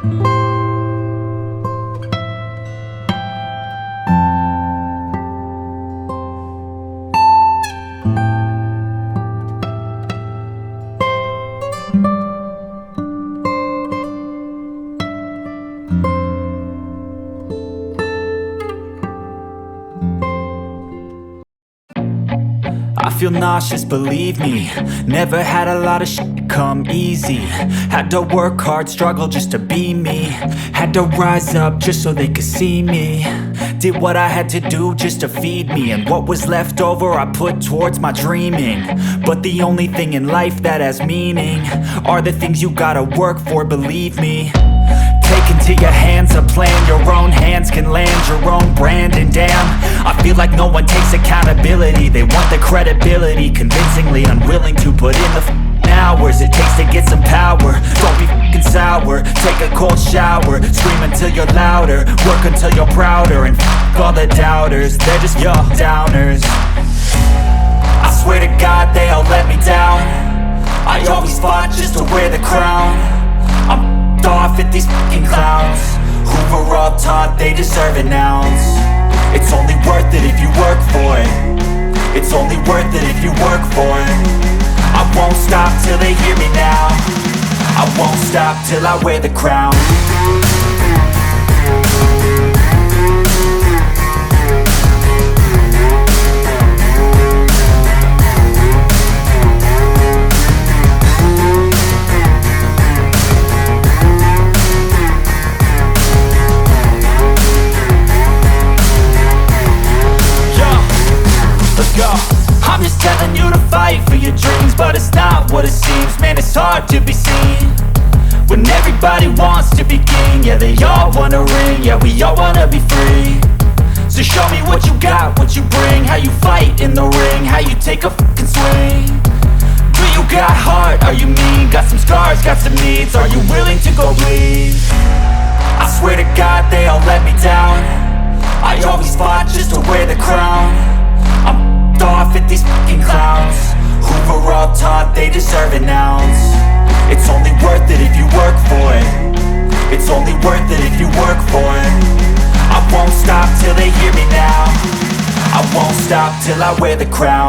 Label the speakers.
Speaker 1: I feel nauseous, believe me. Never had a lot of shit come easy. Had to work hard, struggle just to be me. Had to rise up just so they could see me. Did what I had to do just to feed me. And what was left over I put towards my dreaming. But the only thing in life that has meaning are the things you gotta work for, believe me. Take into your hands a plan. Your own hands can land your own brand. And damn, I feel like no one takes accountability. They want the credibility, convincingly unwilling to put in the hours it takes to get some power. Don't be f***ing sour. Take a cold shower. Scream until you're louder. Work until you're prouder. And f*** all the doubters, they're just your downers. I swear to God they all let me down. I always fought just to wear the crown. I'm off at these fucking clowns who were all taught they deserve an ounce. It's only worth it if you work for it. It's only worth it if you work for it. I won't stop till they hear me now. I won't stop till I wear the crown. I'm just telling you to fight for your dreams, but it's not what it seems. Man, it's hard to be seen when everybody wants to be king. Yeah, they all wanna ring, yeah, we all wanna be free. So show me what you got, what you bring, how you fight in the ring, how you take a fucking swing. Do you got heart, are you mean? Got some scars, got some needs, are you willing to go bleed? I swear to God they all let me down. I always fought just to wear the crown. I'm off at these fucking clowns who were all taught they deserve an ounce. It's only worth it if you work for it. It's only worth it if you work for it. I won't stop till they hear me now. I won't stop till I wear the crown.